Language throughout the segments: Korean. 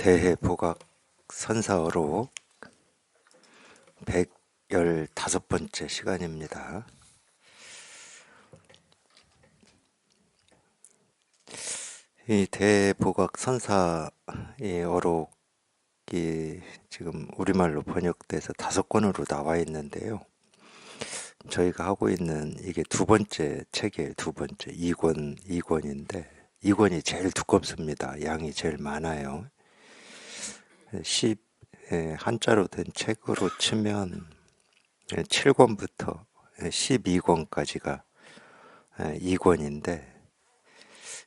대해복학 선사어록 115번째 시간입니다. 이 대해복학 선사의 어록이 지금 우리말로 번역돼서 5권으로 나와 있는데요. 저희가 하고 있는 이게 두 번째 책이에요. 두 번째 2권인데 2권이 제일 두껍습니다. 양이 제일 많아요. 한자로 된 책으로 치면 7권부터 12권까지가 2권인데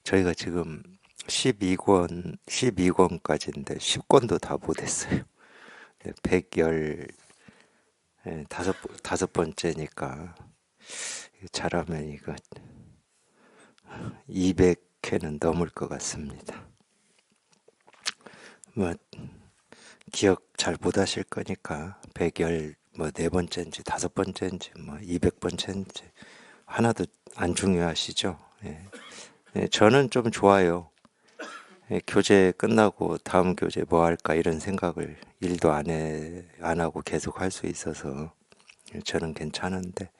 저희가 지금 12권까지인데 10권도 다 못했어요. 115번째니까 잘하면 이거 200회는 넘을 것 같습니다. 기억 잘 못하실 거니까 114번째인지 5번째인지 200번째인지 하나도 안 중요하시죠. 저는 좀 좋아요. 교재 끝나고 다음 교재 뭐 할까 이런 생각을 일도 안 하고 계속 할 수 있어서 저는 괜찮은데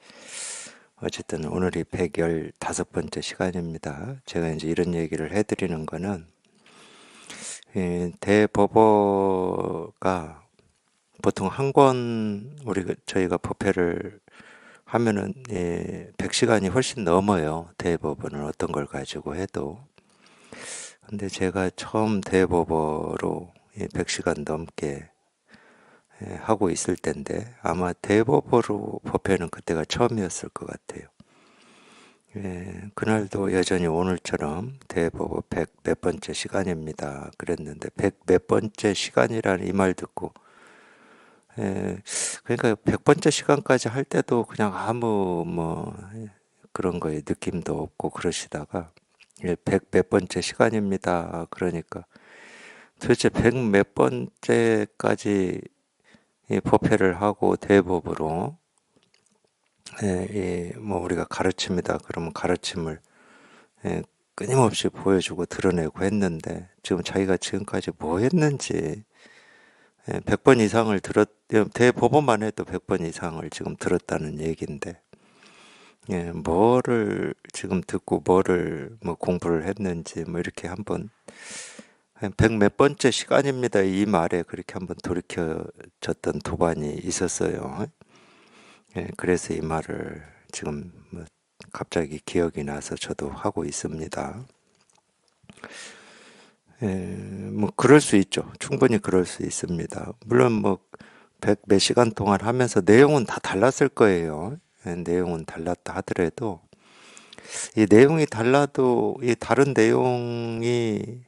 어쨌든 오늘이 115번째 시간입니다. 제가 이제 이런 얘기를 해드리는 거는 대법어가 보통 한 권 저희가 법회를 하면은 100시간이 훨씬 넘어요. 대법어는 어떤 걸 가지고 해도. 근데 제가 처음 대법어로 100시간 넘게 하고 있을 때인데 아마 대법어로 법회는 그때가 처음이었을 것 같아요. 그날도 여전히 오늘처럼 대법어 100 몇 번째 시간입니다. 그랬는데 100 몇 번째 시간이라는 이 말 듣고 그러니까 100번째 시간까지 할 때도 그냥 아무 그런 거에 느낌도 없고 그러시다가 100 몇 번째 시간입니다. 그러니까 도대체 100 몇 번째까지 법회를 하고 대법으로 우리가 가르칩니다. 그러면 가르침을 끊임없이 보여주고 드러내고 했는데 지금 자기가 지금까지 뭐 했는지 100번 이상을 대법원만 해도 100번 이상을 지금 들었다는 얘기인데 뭐를 지금 듣고 뭐를 공부를 했는지 이렇게 한번 100 몇 번째 시간입니다. 이 말에 그렇게 한번 돌이켜졌던 도반이 있었어요. 그래서 이 말을 지금 갑자기 기억이 나서 저도 하고 있습니다. 그럴 수 있죠. 충분히 그럴 수 있습니다. 물론 100 몇 시간 동안 하면서 내용은 다 달랐을 거예요. 내용은 달랐다 하더라도 이 내용이 달라도 이 다른 내용이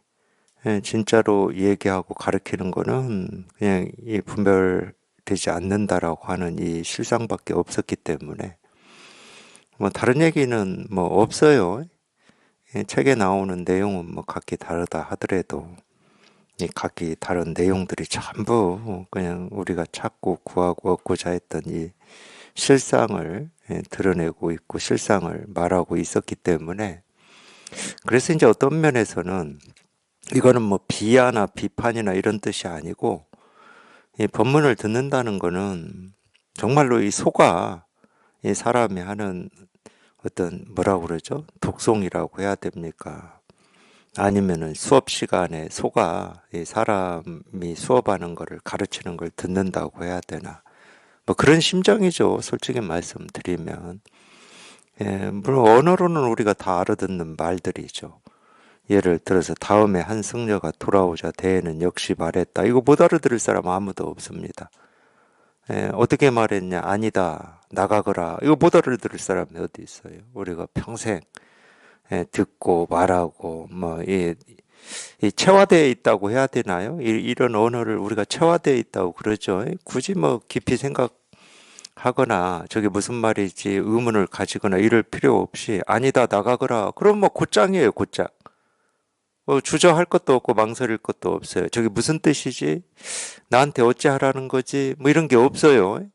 진짜로 얘기하고 가르치는 거는 그냥 이 분별되지 않는다라고 하는 이 실상밖에 없었기 때문에 다른 얘기는 없어요. 책에 나오는 내용은 각기 다르다 하더라도 이 각기 다른 내용들이 전부 그냥 우리가 찾고 구하고 얻고자 했던 이 실상을 드러내고 있고 실상을 말하고 있었기 때문에 그래서 이제 어떤 면에서는 이거는 비하나 비판이나 이런 뜻이 아니고 이 법문을 듣는다는 거는 정말로 이 소가 이 사람이 하는 어떤 뭐라고 그러죠? 독송이라고 해야 됩니까? 아니면은 수업 시간에 소가 이 사람이 수업하는 거를 가르치는 걸 듣는다고 해야 되나? 그런 심정이죠. 솔직히 말씀드리면. 물론 언어로는 우리가 다 알아듣는 말들이죠. 예를 들어서 다음에 한 승려가 돌아오자 대에는 역시 말했다. 이거 못 알아들을 사람 아무도 없습니다. 어떻게 말했냐? 아니다. 나가거라. 이거 못 알아들을 사람이 어디 있어요? 우리가 평생 듣고 말하고 이 체화되어 있다고 해야 되나요? 이런 언어를 우리가 체화되어 있다고 그러죠. 굳이 깊이 생각하거나 저게 무슨 말이지 의문을 가지거나 이럴 필요 없이 아니다 나가거라. 그럼 곧장이에요. 곧장. 주저할 것도 없고 망설일 것도 없어요. 저게 무슨 뜻이지? 나한테 어찌 하라는 거지? 이런 게 없어요.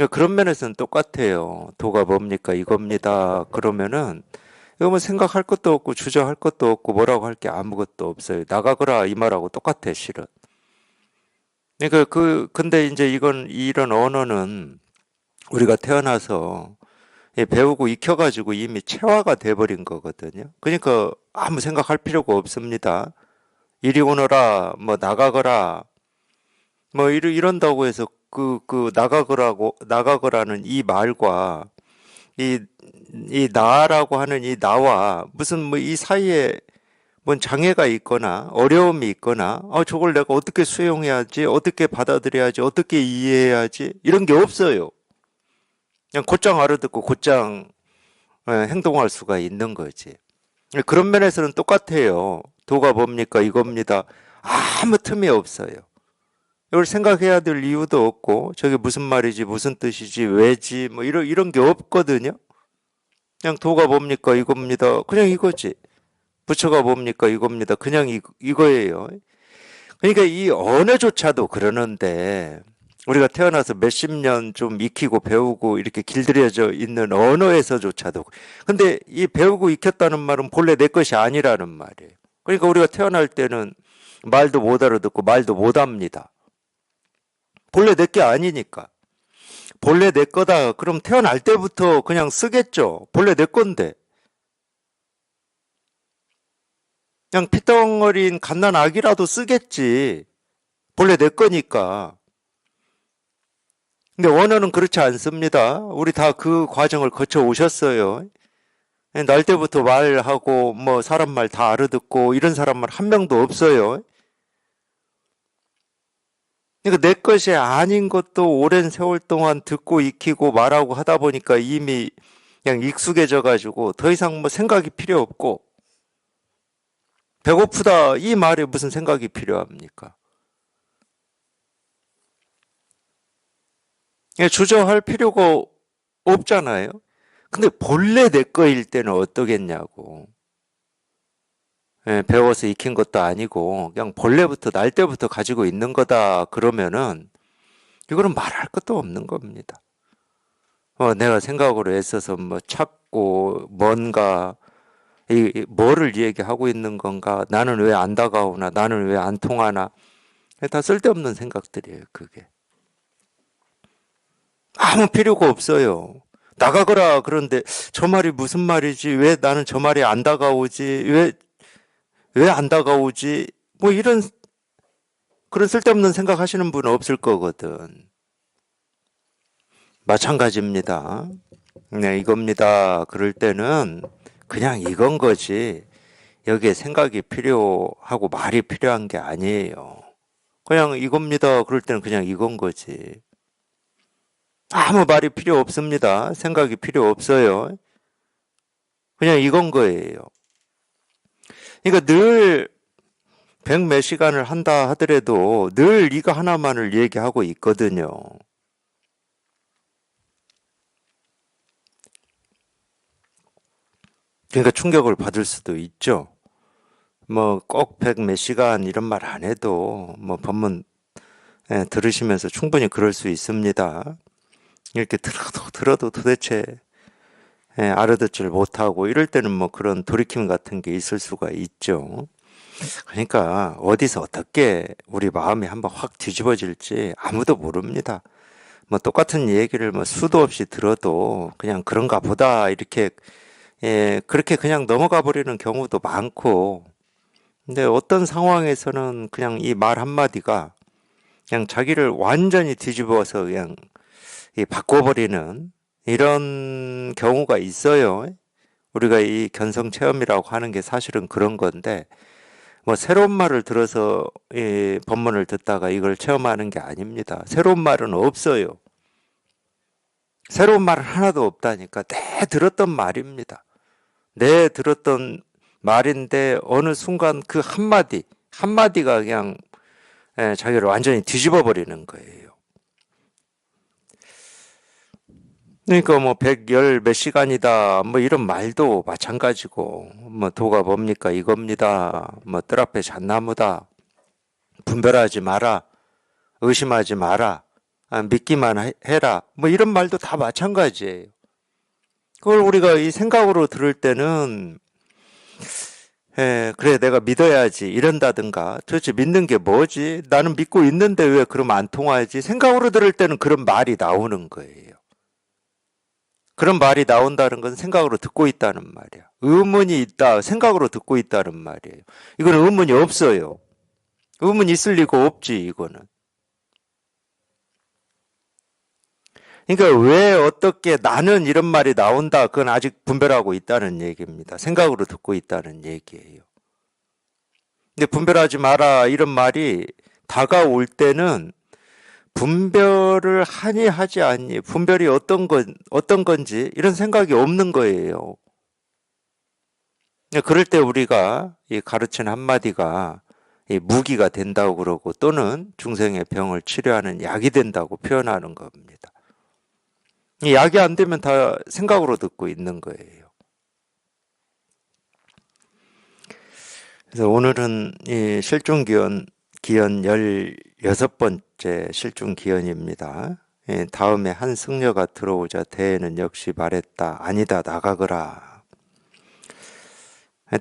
그런 면에서는 똑같아요. 도가 뭡니까? 이겁니다. 그러면은 이거 뭐 생각할 것도 없고 주저할 것도 없고 뭐라고 할 게 아무것도 없어요. 나가거라 이 말하고 똑같아 실은. 그러니까 근데 이제 이런 언어는 우리가 태어나서 배우고 익혀가지고 이미 체화가 돼버린 거거든요. 그러니까 아무 생각할 필요가 없습니다. 이리 오너라, 뭐 나가거라, 뭐 이런다고 해서 나가거라는 이 말과 이, 이 나라고 하는 이 나와 무슨 뭐 이 사이에 뭔 장애가 있거나 어려움이 있거나 저걸 내가 어떻게 수용해야지, 어떻게 받아들여야지, 어떻게 이해해야지 이런 게 없어요. 그냥 곧장 알아듣고 곧장 행동할 수가 있는 거지. 그런 면에서는 똑같아요. 도가 뭡니까? 이겁니다. 아무 틈이 없어요. 이걸 생각해야 될 이유도 없고 저게 무슨 말이지, 무슨 뜻이지, 왜지 뭐 이런 게 없거든요. 그냥 도가 뭡니까? 이겁니다. 그냥 이거지. 부처가 뭡니까? 이겁니다. 그냥 이거예요. 그러니까 이 언어조차도 그러는데 우리가 태어나서 몇십 년 좀 익히고 배우고 이렇게 길들여져 있는 언어에서조차도 근데 이 배우고 익혔다는 말은 본래 내 것이 아니라는 말이에요. 그러니까 우리가 태어날 때는 말도 못 알아듣고 말도 못 합니다. 본래 내 게 아니니까. 본래 내 거다. 그럼 태어날 때부터 그냥 쓰겠죠. 본래 내 건데. 그냥 피덩어린 갓난 아기라도 쓰겠지. 본래 내 거니까. 근데 원어는 그렇지 않습니다. 우리 다 그 과정을 거쳐 오셨어요. 날 때부터 말하고 뭐 사람 말 다 알아듣고 이런 사람은 한 명도 없어요. 그러니까 내 것이 아닌 것도 오랜 세월 동안 듣고 익히고 말하고 하다 보니까 이미 그냥 익숙해져 가지고 더 이상 뭐 생각이 필요 없고 배고프다 이 말에 무슨 생각이 필요합니까? 주저할 필요가 없잖아요. 근데 본래 내 거일 때는 어떠겠냐고. 배워서 익힌 것도 아니고 그냥 본래부터 날 때부터 가지고 있는 거다 그러면은 이거는 말할 것도 없는 겁니다. 내가 생각으로 애써서 뭐 찾고 뭔가 뭐를 얘기하고 있는 건가? 나는 왜 안 다가오나? 나는 왜 안 통하나? 다 쓸데없는 생각들이에요, 그게. 아무 필요가 없어요. 나가거라 그런데 저 말이 무슨 말이지? 왜 나는 저 말이 안 다가오지? 왜 안 다가오지? 뭐 이런 그런 쓸데없는 생각 하시는 분은 없을 거거든. 마찬가지입니다. 네, 이겁니다. 그럴 때는 그냥 이건 거지. 여기에 생각이 필요하고 말이 필요한 게 아니에요. 그냥 이겁니다. 그럴 때는 그냥 이건 거지. 아무 말이 필요 없습니다. 생각이 필요 없어요. 그냥 이건 거예요. 그러니까 늘 백 몇 시간을 한다 하더라도 늘 이거 하나만을 얘기하고 있거든요. 그러니까 충격을 받을 수도 있죠. 뭐 꼭 백 몇 시간 이런 말 안 해도 뭐 법문 들으시면서 충분히 그럴 수 있습니다. 이렇게 들어도 도대체 알아듣지를 못하고 이럴 때는 뭐 그런 돌이킴 같은 게 있을 수가 있죠. 그러니까 어디서 어떻게 우리 마음이 한번 확 뒤집어질지 아무도 모릅니다. 뭐 똑같은 얘기를 뭐 수도 없이 들어도 그냥 그런가 보다 이렇게 그렇게 그냥 넘어가 버리는 경우도 많고 근데 어떤 상황에서는 그냥 이 말 한마디가 그냥 자기를 완전히 뒤집어서 그냥 바꿔버리는 이런 경우가 있어요. 우리가 이 견성 체험이라고 하는 게 사실은 그런 건데 뭐 새로운 말을 들어서 이 법문을 듣다가 이걸 체험하는 게 아닙니다. 새로운 말은 없어요. 새로운 말은 하나도 없다니까. 내 들었던 말입니다. 내 들었던 말인데 어느 순간 그 한마디가 그냥 자기를 완전히 뒤집어 버리는 거예요. 그러니까 뭐 110 몇 시간이다 뭐 이런 말도 마찬가지고 뭐 도가 뭡니까 이겁니다. 뭐 뜰 앞에 잣나무다. 분별하지 마라. 의심하지 마라. 믿기만 해라. 뭐 이런 말도 다 마찬가지예요. 그걸 우리가 이 생각으로 들을 때는 그래, 내가 믿어야지, 이런다든가, 도대체 믿는 게 뭐지? 나는 믿고 있는데 왜 그러면 안 통하지? 생각으로 들을 때는 그런 말이 나오는 거예요. 그런 말이 나온다는 건 생각으로 듣고 있다는 말이야. 의문이 있다, 생각으로 듣고 있다는 말이에요. 이거는 의문이 없어요. 의문 있을 리가 없지, 이거는. 그러니까 왜 어떻게 나는 이런 말이 나온다, 그건 아직 분별하고 있다는 얘기입니다. 생각으로 듣고 있다는 얘기예요. 근데 분별하지 마라 이런 말이 다가올 때는 분별을 하니 하지 않니, 분별이 어떤 건지 이런 생각이 없는 거예요. 그럴 때 우리가 이 가르친 한마디가 이 무기가 된다고 그러고 또는 중생의 병을 치료하는 약이 된다고 표현하는 겁니다. 이 약이 안 되면 다 생각으로 듣고 있는 거예요. 그래서 오늘은 이 기원 16번째 실중기원입니다. 다음에 한 승려가 들어오자 대에는 역시 말했다. 아니다, 나가거라.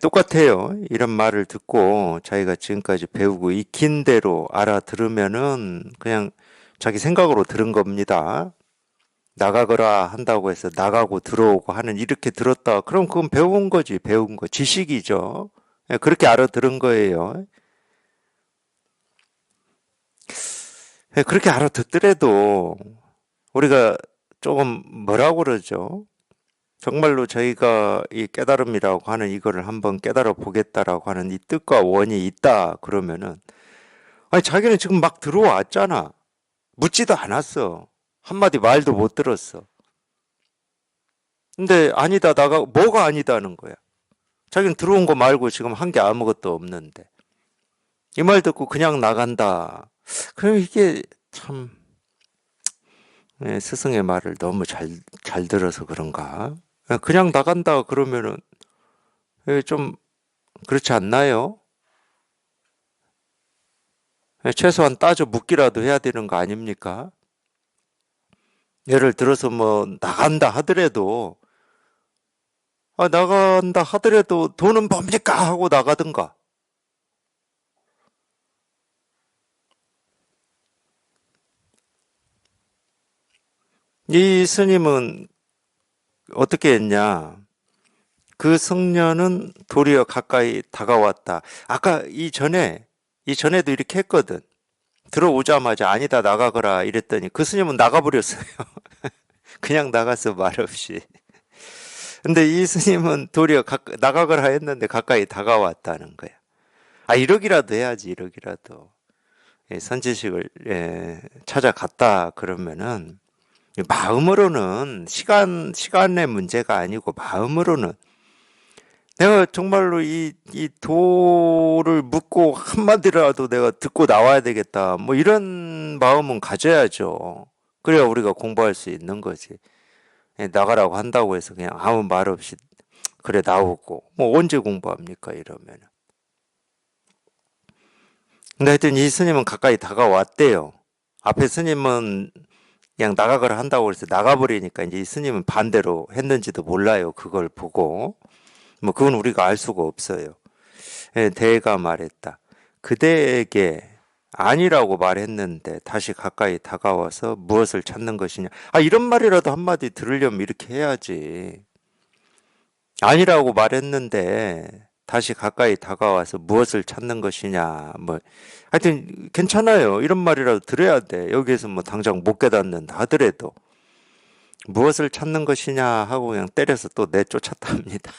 똑같아요. 이런 말을 듣고 자기가 지금까지 배우고 익힌 대로 알아들으면은 그냥 자기 생각으로 들은 겁니다. 나가거라 한다고 해서 나가고 들어오고 하는, 이렇게 들었다. 그럼 그건 배운 거지, 배운 거. 지식이죠. 그렇게 알아들은 거예요. 그렇게 알아듣더라도 우리가 조금 뭐라고 그러죠? 정말로 저희가 이 깨달음이라고 하는 이거를 한번 깨달아 보겠다라고 하는 이 뜻과 원이 있다 그러면은, 아니 자기는 지금 막 들어왔잖아. 묻지도 않았어. 한마디 말도 못 들었어. 근데 아니다, 뭐가 아니다는 거야. 자기는 들어온 거 말고 지금 한 게 아무것도 없는데 이 말 듣고 그냥 나간다. 그럼 이게 참 스승의 말을 너무 잘 들어서 그런가? 그냥 나간다 그러면은 좀 그렇지 않나요? 최소한 따져 묻기라도 해야 되는 거 아닙니까? 예를 들어서 뭐 나간다 하더라도, 나간다 하더라도 돈은 뭡니까 하고 나가든가. 이 스님은 어떻게 했냐? 그 성녀는 도리어 가까이 다가왔다. 아까 이전에도 이렇게 했거든. 들어오자마자 아니다, 나가거라 이랬더니 그 스님은 나가버렸어요. 그냥 나가서 말없이. 근데 이 스님은 도리어 나가거라 했는데 가까이 다가왔다는 거야. 이러기라도 해야지, 이러기라도. 선지식을 찾아갔다 그러면은 마음으로는, 시간의 문제가 아니고 마음으로는 내가 정말로 이 도를 묻고 한마디라도 내가 듣고 나와야 되겠다, 뭐 이런 마음은 가져야죠. 그래야 우리가 공부할 수 있는 거지. 나가라고 한다고 해서 그냥 아무 말 없이 그래 나오고 뭐 언제 공부합니까 이러면은. 근데 하여튼 이 스님은 가까이 다가왔대요. 앞에 스님은 그냥 나가거라 한다고 해서 나가버리니까 이제 이 스님은 반대로 했는지도 몰라요. 그걸 보고. 뭐 그건 우리가 알 수가 없어요. 대가 말했다. 그대에게 아니라고 말했는데 다시 가까이 다가와서 무엇을 찾는 것이냐. 이런 말이라도 한마디 들으려면 이렇게 해야지. 아니라고 말했는데 다시 가까이 다가와서 무엇을 찾는 것이냐. 뭐 하여튼 괜찮아요. 이런 말이라도 들어야 돼. 여기에서 뭐 당장 못 깨닫는다 하더라도 무엇을 찾는 것이냐 하고 그냥 때려서 또 내쫓았다 합니다.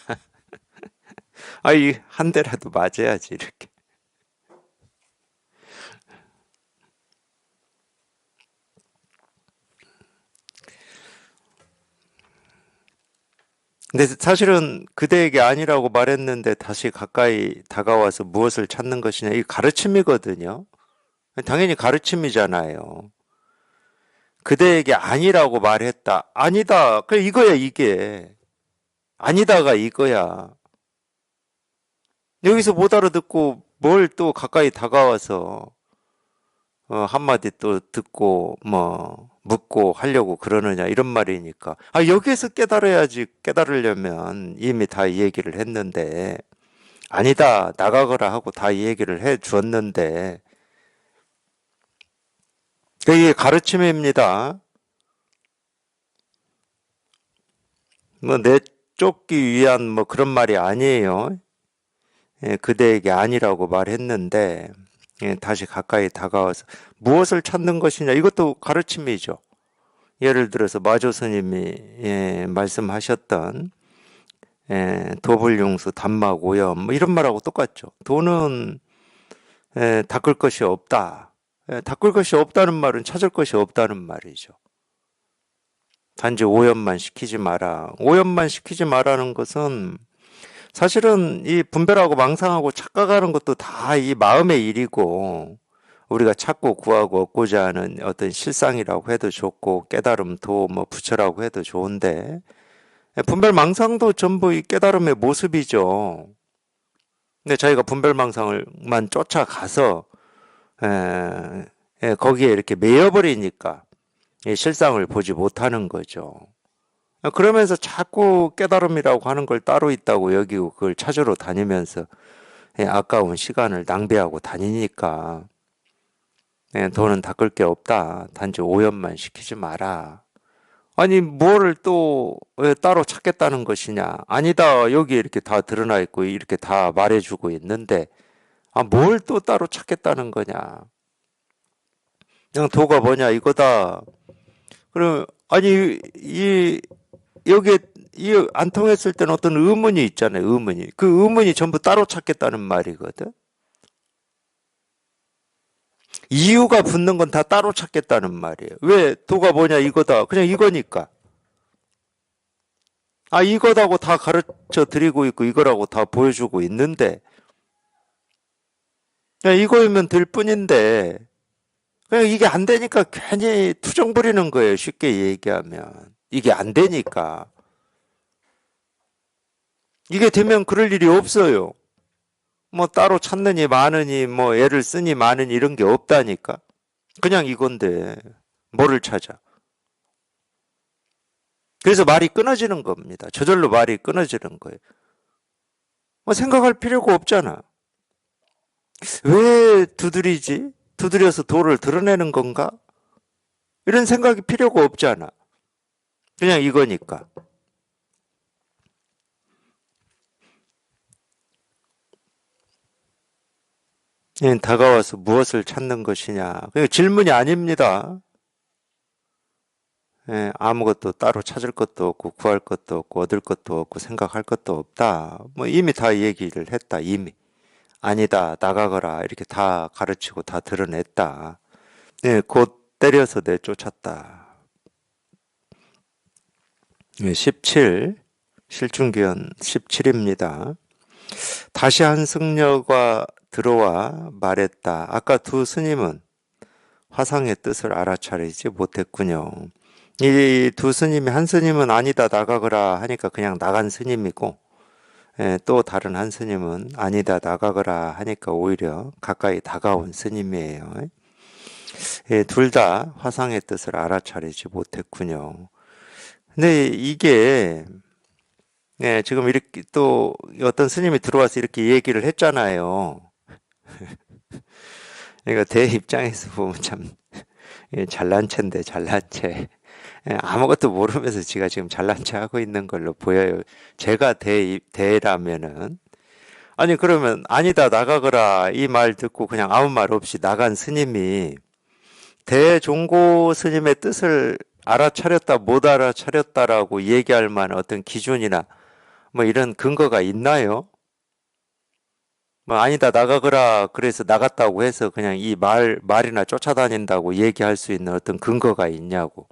이 한 대라도 맞아야지 이렇게. 근데 사실은 그대에게 아니라고 말했는데 다시 가까이 다가와서 무엇을 찾는 것이냐, 이 가르침이거든요. 당연히 가르침이잖아요. 그대에게 아니라고 말했다. 아니다. 그래 이거야 이게. 아니다가 이거야. 여기서 못 알아듣고 뭘 또 가까이 다가와서 한마디 또 듣고 뭐 묻고 하려고 그러느냐 이런 말이니까 여기에서 깨달아야지. 깨달으려면 이미 다 이 얘기를 했는데 아니다 나가거라 하고 다 이 얘기를 해 주었는데 이게 가르침입니다. 뭐 내쫓기 위한 뭐 그런 말이 아니에요. 그대에게 아니라고 말했는데 다시 가까이 다가와서 무엇을 찾는 것이냐 이것도 가르침이죠. 예를 들어서 마조 스님이 말씀하셨던 도불용수 단막오염 뭐 이런 말하고 똑같죠. 돈은 닦을 것이 없다. 닦을 것이 없다는 말은 찾을 것이 없다는 말이죠. 단지 오염만 시키지 마라. 오염만 시키지 마라는 것은 사실은 이 분별하고 망상하고 착각하는 것도 다 이 마음의 일이고 우리가 찾고 구하고 얻고자 하는 어떤 실상이라고 해도 좋고 깨달음 도 뭐 부처라고 해도 좋은데 분별 망상도 전부 이 깨달음의 모습이죠. 근데 저희가 분별 망상을만 쫓아가서 거기에 이렇게 매여버리니까 실상을 보지 못하는 거죠. 그러면서 자꾸 깨달음이라고 하는 걸 따로 있다고 여기고 그걸 찾으러 다니면서 아까운 시간을 낭비하고 다니니까 돈은 닦을 게 없다. 단지 오염만 시키지 마라. 아니 뭐를 또 왜 따로 찾겠다는 것이냐. 아니다. 여기 이렇게 다 드러나 있고 이렇게 다 말해주고 있는데 뭘 또 따로 찾겠다는 거냐. 그냥 도가 뭐냐 이거다. 그럼 아니 이 여기에 이 안 통했을 때는 어떤 의문이 있잖아요. 의문이. 그 의문이 전부 따로 찾겠다는 말이거든. 이유가 붙는 건 다 따로 찾겠다는 말이에요. 왜 도가 뭐냐 이거다. 그냥 이거니까. 이거다고 다 가르쳐 드리고 있고 이거라고 다 보여주고 있는데 그냥 이거이면 될 뿐인데 그냥 이게 안 되니까 괜히 투정 부리는 거예요. 쉽게 얘기하면. 이게 안 되니까. 이게 되면 그럴 일이 없어요. 뭐 따로 찾느니 마느니 뭐 애를 쓰니 마느니 이런 게 없다니까. 그냥 이건데 뭐를 찾아. 그래서 말이 끊어지는 겁니다. 저절로 말이 끊어지는 거예요. 뭐 생각할 필요가 없잖아. 왜 두드리지? 두드려서 도를 드러내는 건가? 이런 생각이 필요가 없잖아. 그냥 이거니까. 다가와서 무엇을 찾는 것이냐. 질문이 아닙니다. 아무것도 따로 찾을 것도 없고 구할 것도 없고 얻을 것도 없고 생각할 것도 없다. 뭐 이미 다 얘기를 했다. 이미. 아니다. 나가거라. 이렇게 다 가르치고 다 드러냈다. 곧 때려서 내쫓았다. 17. 실중기원 17입니다. 다시 한 승려가 들어와 말했다. 아까 두 스님은 화상의 뜻을 알아차리지 못했군요. 이 두 스님이 한 스님은 아니다 나가거라 하니까 그냥 나간 스님이고 또 다른 한 스님은 아니다 나가거라 하니까 오히려 가까이 다가온 스님이에요. 둘 다 화상의 뜻을 알아차리지 못했군요. 근데 이게 지금 이렇게 또 어떤 스님이 들어와서 이렇게 얘기를 했잖아요. 그러니까 대 입장에서 보면 참 잘난 체인데 잘난 체. 아무것도 모르면서 지가 지금 잘난 체 하고 있는 걸로 보여요. 제가 대라면은 아니 그러면 아니다 나가거라 이 말 듣고 그냥 아무 말 없이 나간 스님이 대종고 스님의 뜻을 알아차렸다 못 알아차렸다라고 얘기할 만한 어떤 기준이나 뭐 이런 근거가 있나요? 뭐 아니다 나가거라 그래서 나갔다고 해서 그냥 이 말이나 쫓아다닌다고 얘기할 수 있는 어떤 근거가 있냐고.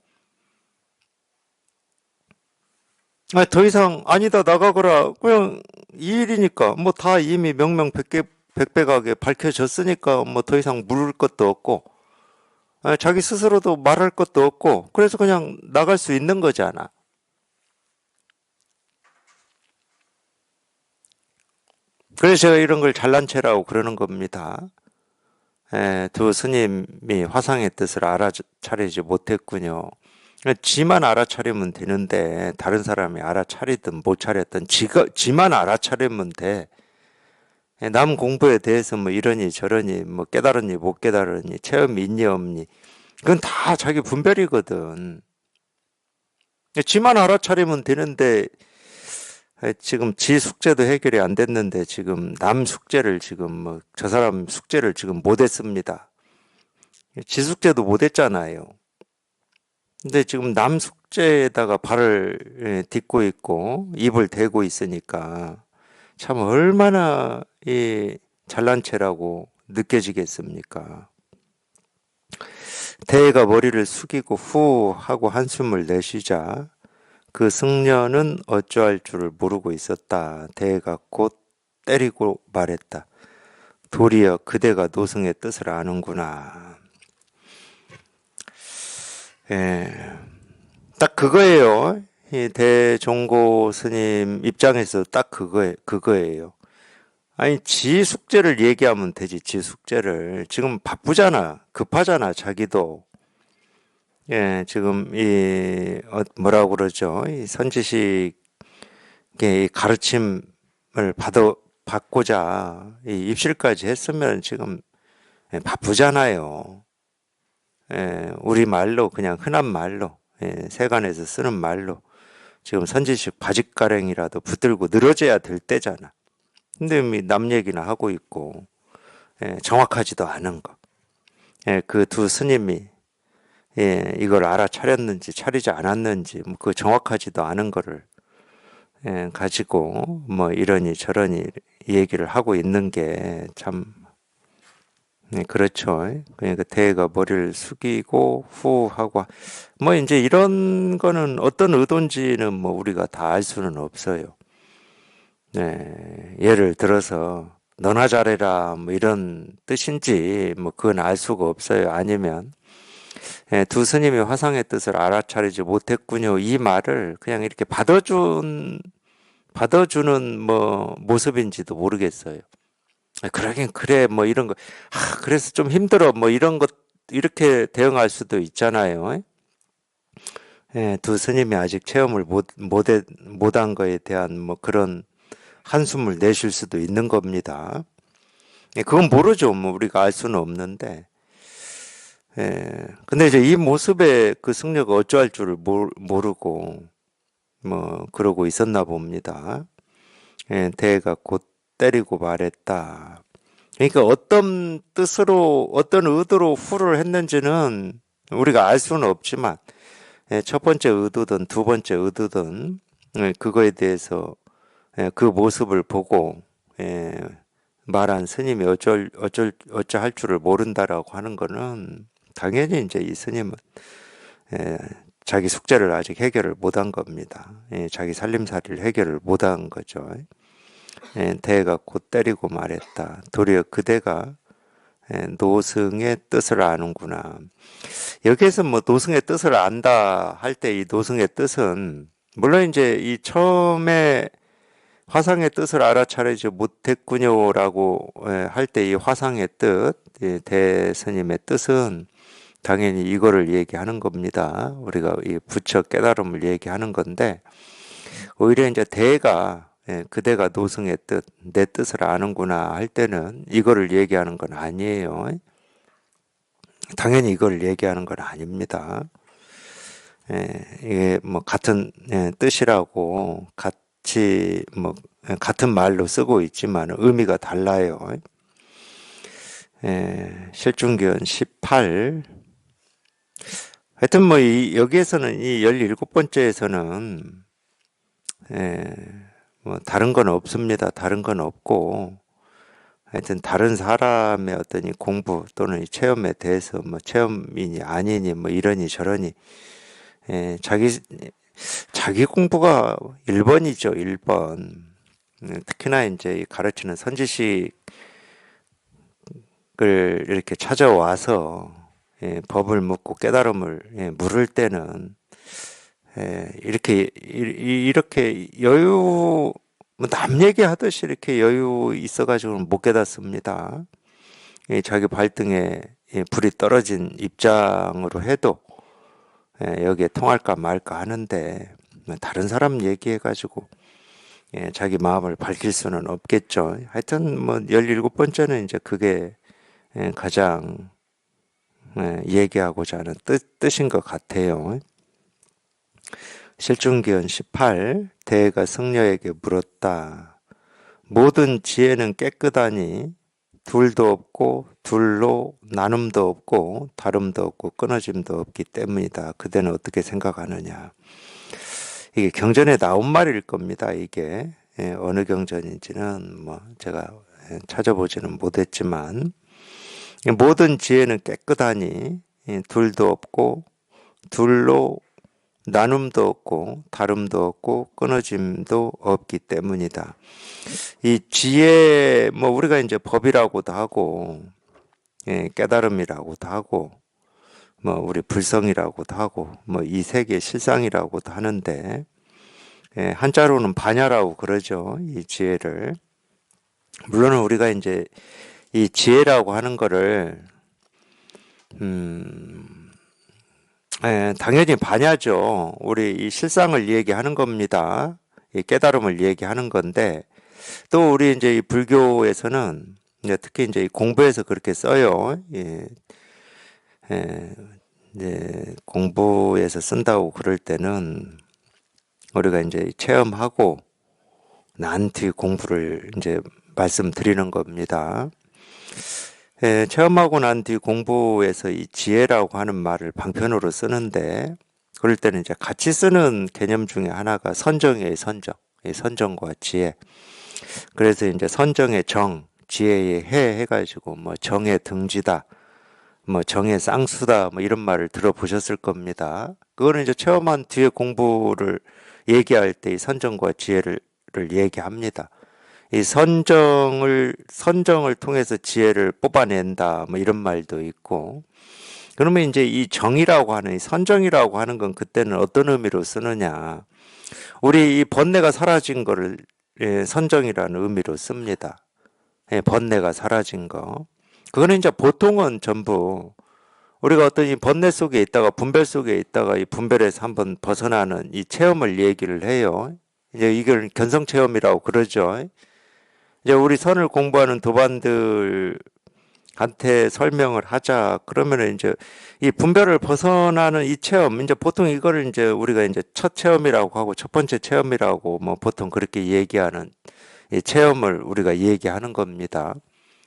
더 이상 아니다 나가거라 그냥 이 일이니까 뭐 다 이미 명명백백하게 밝혀졌으니까 뭐 더 이상 물을 것도 없고 자기 스스로도 말할 것도 없고 그래서 그냥 나갈 수 있는 거잖아. 그래서 제가 이런 걸 잘난 체라고 그러는 겁니다. 두 스님이 화상의 뜻을 알아차리지 못했군요. 지만 알아차리면 되는데 다른 사람이 알아차리든 못 차렸든 지만 알아차리면 돼. 남 공부에 대해서 뭐 이러니 저러니 뭐 깨달았니 못 깨달았니 체험이 있니 없니 그건 다 자기 분별이거든. 지만 알아차리면 되는데 지금 지 숙제도 해결이 안 됐는데 지금 남 숙제를 지금 뭐 저 사람 숙제를 지금 못 했습니다. 지 숙제도 못 했잖아요. 근데 지금 남 숙제에다가 발을 딛고 있고 입을 대고 있으니까 참 얼마나 이 잘난 체라고 느껴지겠습니까? 대해가 머리를 숙이고 후 하고 한숨을 내쉬자 그 승려는 어쩌할 줄을 모르고 있었다. 대해가 곧 때리고 말했다. 도리어 그대가 노승의 뜻을 아는구나. 예, 딱 그거예요. 이 대종고 스님 입장에서 딱 그거예요. 아니, 지 숙제를 얘기하면 되지, 지 숙제를. 지금 바쁘잖아. 급하잖아, 자기도. 예, 지금 뭐라고 그러죠? 이 선지식의 이 가르침을 받고자 이 입실까지 했으면 지금 바쁘잖아요. 예, 우리 말로, 그냥 흔한 말로, 세간에서 쓰는 말로. 지금 선지식 바짓가랭이라도 붙들고 늘어져야 될 때잖아. 근데 남 얘기나 하고 있고, 정확하지도 않은 거. 그 두 스님이 이걸 알아차렸는지 차리지 않았는지 그 정확하지도 않은 거를 가지고 뭐 이러니 저러니 얘기를 하고 있는 게 참 그렇죠. 그러니까 대가 머리를 숙이고 후 하고 뭐 이제 이런 거는 어떤 의도인지는 뭐 우리가 다 알 수는 없어요. 예를 들어서 너나 잘해라 뭐 이런 뜻인지 뭐 그건 알 수가 없어요. 아니면 두 스님이 화상의 뜻을 알아차리지 못했군요. 이 말을 그냥 이렇게 받아주는 뭐 모습인지도 모르겠어요. 그러긴 그래 뭐 이런 거 그래서 좀 힘들어 뭐 이런 것 이렇게 대응할 수도 있잖아요. 두 스님이 아직 체험을 못한 거에 대한 뭐 그런 한숨을 내쉴 수도 있는 겁니다. 그건 모르죠. 뭐 우리가 알 수는 없는데. 근데 이제 이 모습에 그 승려가 어쩌할 줄을 모르고 뭐 그러고 있었나 봅니다. 대가 곧 때리고 말했다. 그러니까 어떤 뜻으로 어떤 의도로 후를 했는지는 우리가 알 수는 없지만 첫 번째 의도든 두 번째 의도든 그거에 대해서 그 모습을 보고 말한 스님이 어쩌할 줄을 모른다라고 하는 거는 당연히 이제 이 스님은 자기 숙제를 아직 해결을 못한 겁니다. 자기 살림살이를 해결을 못한 거죠. 대가 곧 때리고 말했다. 도리어 그대가 노승의 뜻을 아는구나. 여기에서 뭐 노승의 뜻을 안다 할 때 이 노승의 뜻은 물론 이제 이 처음에 화상의 뜻을 알아차리지 못했군요라고 할 때 이 화상의 뜻, 대스님의 뜻은 당연히 이거를 얘기하는 겁니다. 우리가 이 부처 깨달음을 얘기하는 건데 오히려 이제 그대가 노승의 뜻, 내 뜻을 아는구나 할 때는 이거를 얘기하는 건 아니에요. 당연히 이걸 얘기하는 건 아닙니다. 이게 뭐 같은 뜻이라고 같이 뭐 같은 말로 쓰고 있지만 의미가 달라요. 실중견 18. 하여튼 뭐 여기에서는 이 17번째에서는 뭐 다른 건 없습니다. 다른 건 없고 하여튼 다른 사람의 어떤 이 공부 또는 이 체험에 대해서 뭐 체험이니 아니니 뭐 이러니 저러니 자기 공부가 1번이죠. 1번. 특히나 이제 가르치는 선지식을 이렇게 찾아와서 법을 묻고 깨달음을 물을 때는 이렇게 여유 뭐 남 얘기하듯이 이렇게 여유 있어가지고는 못 깨닫습니다. 이 자기 발등에 이 불이 떨어진 입장으로 해도 여기에 통할까 말까 하는데 다른 사람 얘기해가지고 자기 마음을 밝힐 수는 없겠죠. 하여튼 뭐 17번째는 이제 그게 가장 얘기하고자 하는 뜻인 것 같아요. 실중기원 18 대가 승려에게 물었다. 모든 지혜는 깨끗하니 둘도 없고 둘로 나눔도 없고 다름도 없고 끊어짐도 없기 때문이다. 그대는 어떻게 생각하느냐. 이게 경전에 나온 말일 겁니다. 이게 어느 경전인지는 뭐 제가 찾아보지는 못했지만 모든 지혜는 깨끗하니 둘도 없고 둘로 나눔도 없고 다름도 없고 끊어짐도 없기 때문이다. 이 지혜 뭐 우리가 이제 법이라고도 하고 깨달음이라고도 하고 뭐 우리 불성이라고도 하고 뭐 이 세계 실상이라고도 하는데 한자로는 반야라고 그러죠. 이 지혜를. 물론 우리가 이제 이 지혜라고 하는 거를 당연히 반야죠. 우리 이 실상을 얘기하는 겁니다. 이 깨달음을 얘기하는 건데 또 우리 이제 이 불교에서는 이제 특히 이제 공부에서 그렇게 써요. 이제 공부에서 쓴다고 그럴 때는 우리가 이제 체험하고 난 뒤 공부를 이제 말씀드리는 겁니다. 체험하고 난 뒤 공부에서 이 지혜라고 하는 말을 방편으로 쓰는데 그럴 때는 이제 같이 쓰는 개념 중에 하나가 선정이에요. 선정. 선정과 지혜. 그래서 이제 선정의 정, 지혜의 해 해가지고 뭐 정의 등지다, 뭐 정의 쌍수다, 뭐 이런 말을 들어보셨을 겁니다. 그거는 이제 체험한 뒤에 공부를 얘기할 때 이 선정과 지혜를 얘기합니다. 이 선정을 통해서 지혜를 뽑아낸다, 뭐 이런 말도 있고. 그러면 이제 이 정이라고 하는, 이 선정이라고 하는 건 그때는 어떤 의미로 쓰느냐. 우리 이 번뇌가 사라진 거를 선정이라는 의미로 씁니다. 번뇌가 사라진 거. 그거는 이제 보통은 전부 우리가 어떤 이 번뇌 속에 있다가 분별 속에 있다가 이 분별에서 한번 벗어나는 이 체험을 얘기를 해요. 이제 이걸 견성 체험이라고 그러죠. 이제 우리 선을 공부하는 도반들한테 설명을 하자 그러면은 이제 이 분별을 벗어나는 이 체험, 이제 보통 이거를 이제 우리가 이제 첫 체험이라고 하고 첫 번째 체험이라고 뭐 보통 그렇게 얘기하는 이 체험을 우리가 얘기하는 겁니다.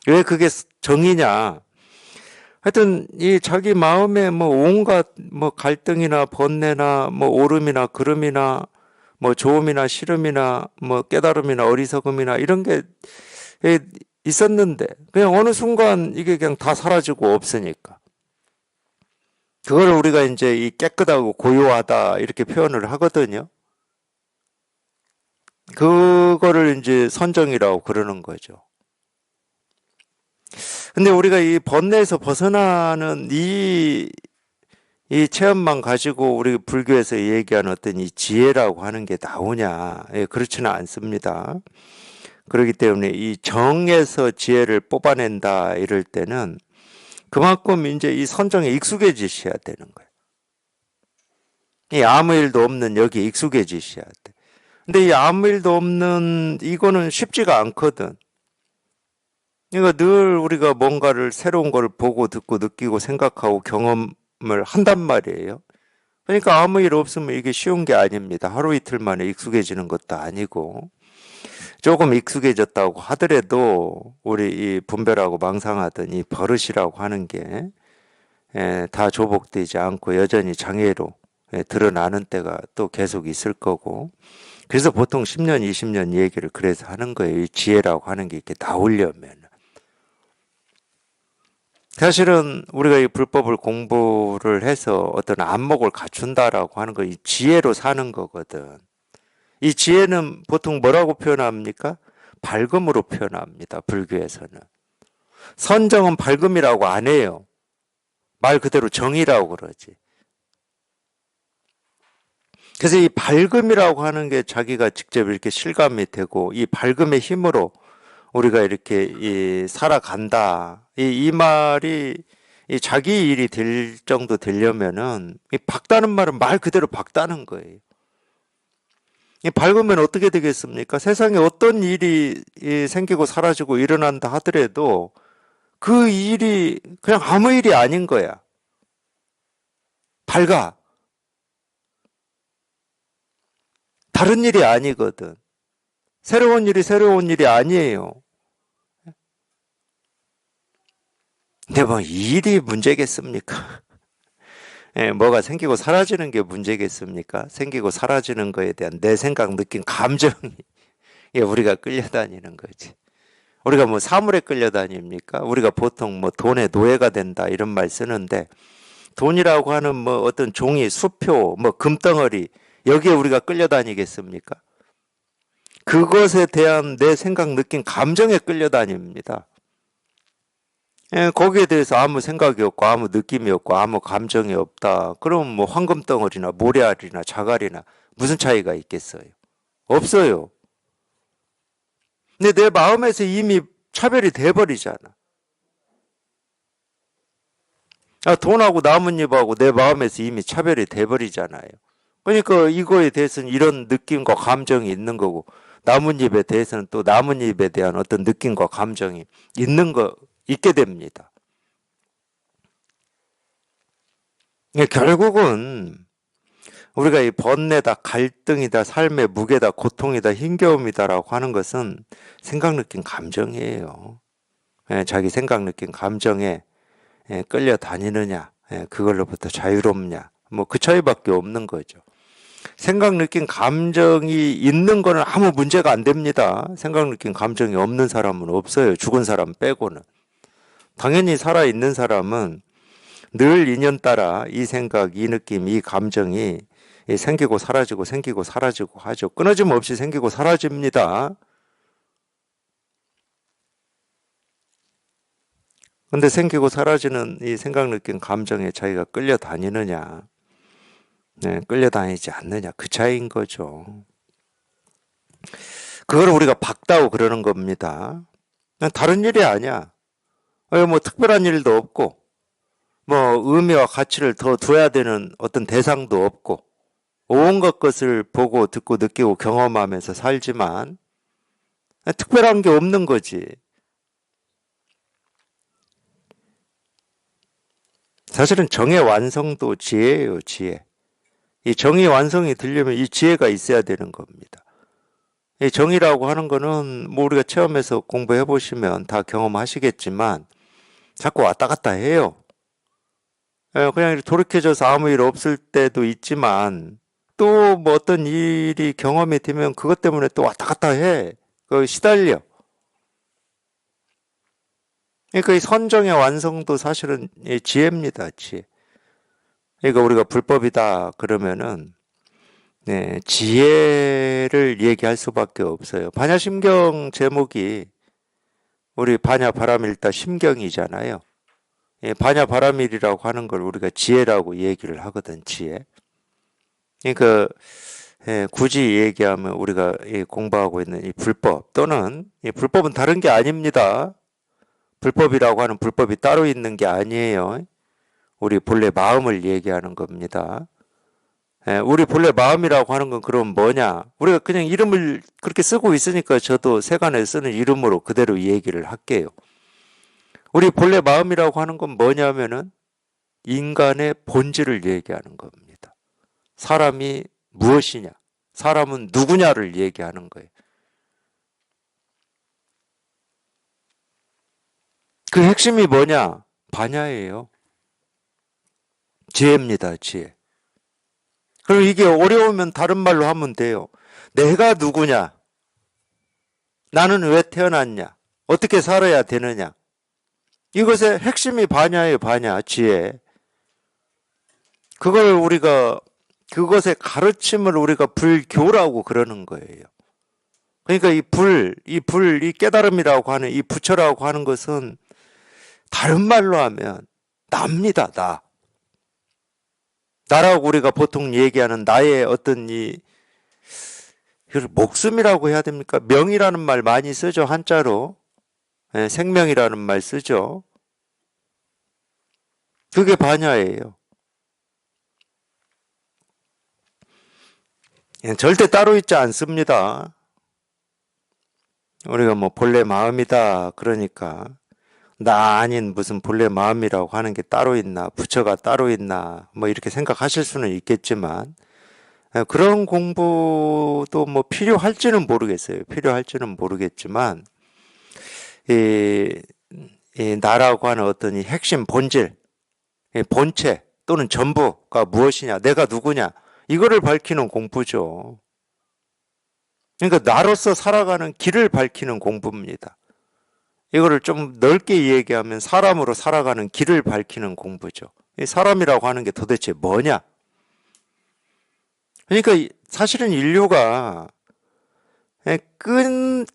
왜 그게 정이냐? 하여튼 이 자기 마음에 뭐 온갖 뭐 갈등이나 번뇌나 뭐 오름이나 그름이나 뭐 좋음이나 싫음이나 뭐 깨달음이나 어리석음이나 이런 게 있었는데 그냥 어느 순간 이게 그냥 다 사라지고 없으니까 그거를 우리가 이제 이 깨끗하고 고요하다 이렇게 표현을 하거든요. 그거를 이제 선정이라고 그러는 거죠. 근데 우리가 이 번뇌에서 벗어나는 이 체험만 가지고 우리 불교에서 얘기하는 어떤 이 지혜라고 하는 게 나오냐? 그렇지는 않습니다. 그렇기 때문에 이 정에서 지혜를 뽑아낸다 이럴 때는 그만큼 이제 이 선정에 익숙해지셔야 되는 거예요. 이 아무 일도 없는 여기에 익숙해지셔야 돼. 근데 이 아무 일도 없는 이거는 쉽지가 않거든. 그러니까 늘 우리가 뭔가를 새로운 걸 보고 듣고 느끼고 생각하고 경험을 한단 말이에요. 그러니까 아무 일 없으면 이게 쉬운 게 아닙니다. 하루 이틀 만에 익숙해지는 것도 아니고 조금 익숙해졌다고 하더라도 우리 이 분별하고 망상하던 이 버릇이라고 하는 게 다 조복되지 않고 여전히 장애로 드러나는 때가 또 계속 있을 거고 그래서 보통 10년, 20년 얘기를 그래서 하는 거예요. 이 지혜라고 하는 게 이렇게 나오려면. 사실은 우리가 이 불법을 공부를 해서 어떤 안목을 갖춘다라고 하는 거 이 지혜로 사는 거거든. 이 지혜는 보통 뭐라고 표현합니까? 밝음으로 표현합니다. 불교에서는. 선정은 밝음이라고 안 해요. 말 그대로 정이라고 그러지. 그래서 이 밝음이라고 하는 게 자기가 직접 이렇게 실감이 되고 이 밝음의 힘으로 우리가 이렇게 살아간다. 이 말이 자기 일이 될 정도 되려면은 이 밝다는 말은 말 그대로 밝다는 거예요. 이 밝으면 어떻게 되겠습니까? 세상에 어떤 일이 생기고 사라지고 일어난다 하더라도 그 일이 그냥 아무 일이 아닌 거야. 밝아. 다른 일이 아니거든. 새로운 일이 아니에요. 근데 뭐 일이 문제겠습니까? 예, 뭐가 생기고 사라지는 게 문제겠습니까? 생기고 사라지는 거에 대한 내 생각, 느낌, 감정이 우리가 끌려다니는 거지. 우리가 뭐 사물에 끌려다닙니까? 우리가 보통 뭐 돈의 노예가 된다 이런 말 쓰는데 돈이라고 하는 뭐 어떤 종이, 수표, 뭐 금덩어리 여기에 우리가 끌려다니겠습니까? 그것에 대한 내 생각, 느낌, 감정에 끌려다닙니다. 예, 거기에 대해서 아무 생각이 없고 아무 느낌이 없고 아무 감정이 없다. 그럼 뭐 황금덩어리나 모래알이나 자갈이나 무슨 차이가 있겠어요? 없어요. 근데 내 마음에서 이미 차별이 돼버리잖아. 돈하고 나뭇잎하고 내 마음에서 이미 차별이 돼버리잖아요. 그러니까 이거에 대해서는 이런 느낌과 감정이 있는 거고 나뭇잎에 대해서는 또 나뭇잎에 대한 어떤 느낌과 감정이 있게 됩니다. 결국은 우리가 이 번뇌다, 갈등이다, 삶의 무게다, 고통이다, 힘겨움이다라고 하는 것은 생각, 느낌, 감정이에요. 자기 생각, 느낌, 감정에 끌려다니느냐, 그걸로부터 자유롭냐, 뭐 그 차이밖에 없는 거죠. 생각, 느낌, 감정이 있는 거는 아무 문제가 안 됩니다. 생각, 느낌, 감정이 없는 사람은 없어요. 죽은 사람 빼고는. 당연히 살아있는 사람은 늘 인연따라 이 생각, 이 느낌, 이 감정이 생기고 사라지고 하죠. 끊어짐 없이 생기고 사라집니다. 근데 생기고 사라지는 이 생각, 느낌, 감정에 자기가 끌려다니느냐, 끌려다니지 않느냐, 그 차이인 거죠. 그걸 우리가 박다고 그러는 겁니다. 다른 일이 아니야. 뭐 특별한 일도 없고, 뭐 의미와 가치를 더 둬야 되는 어떤 대상도 없고, 온갖 것을 보고 듣고 느끼고 경험하면서 살지만 특별한 게 없는 거지. 사실은 정의 완성도 지혜예요, 지혜. 이 정의 완성이 되려면 이 지혜가 있어야 되는 겁니다. 이 정의라고 하는 거는 뭐 우리가 체험해서 공부해 보시면 다 경험하시겠지만 자꾸 왔다 갔다 해요. 그냥 돌이켜져서 아무 일 없을 때도 있지만 또 뭐 어떤 일이 경험이 되면 그것 때문에 또 왔다 갔다 해. 시달려. 그러니까 이 선정의 완성도 사실은 지혜입니다, 지혜. 그러니까 우리가 불법이다 그러면은 지혜를 얘기할 수밖에 없어요. 반야심경 제목이 우리 반야바라밀다 심경이잖아요. 반야바라밀이라고 하는 걸 우리가 지혜라고 얘기를 하거든, 지혜. 그러니까 굳이 얘기하면 우리가 공부하고 있는 이 불법 또는 이 불법은 다른 게 아닙니다. 불법이라고 하는 불법이 따로 있는 게 아니에요. 우리 본래 마음을 얘기하는 겁니다. 우리 본래 마음이라고 하는 건 그럼 뭐냐? 우리가 그냥 이름을 그렇게 쓰고 있으니까 저도 세간에 쓰는 이름으로 그대로 얘기를 할게요. 우리 본래 마음이라고 하는 건 뭐냐면은 인간의 본질을 얘기하는 겁니다. 사람이 무엇이냐? 사람은 누구냐를 얘기하는 거예요. 그 핵심이 뭐냐? 반야예요. 지혜입니다, 지혜. 그럼 이게 어려우면 다른 말로 하면 돼요. 내가 누구냐? 나는 왜 태어났냐? 어떻게 살아야 되느냐? 이것의 핵심이 반야예요, 반야, 지혜. 그것의 가르침을 우리가 불교라고 그러는 거예요. 그러니까 이 깨달음이라고 하는, 이 부처라고 하는 것은 다른 말로 하면 나입니다, 나. 나라고 우리가 보통 얘기하는 나의 어떤 이걸 목숨이라고 해야 됩니까? 명이라는 말 많이 쓰죠, 한자로. 생명이라는 말 쓰죠. 그게 반야예요. 절대 따로 있지 않습니다. 우리가 뭐 본래 마음이다 그러니까 나 아닌 무슨 본래 마음이라고 하는 게 따로 있나, 부처가 따로 있나, 뭐 이렇게 생각하실 수는 있겠지만, 그런 공부도 뭐 필요할지는 모르겠어요. 필요할지는 모르겠지만, 이, 이 나라고 하는 어떤 이 핵심 본질, 이 본체 또는 전부가 무엇이냐, 내가 누구냐, 이거를 밝히는 공부죠. 그러니까 나로서 살아가는 길을 밝히는 공부입니다. 이거를 좀 넓게 얘기하면 사람으로 살아가는 길을 밝히는 공부죠. 이 사람이라고 하는 게 도대체 뭐냐? 그러니까 사실은 인류가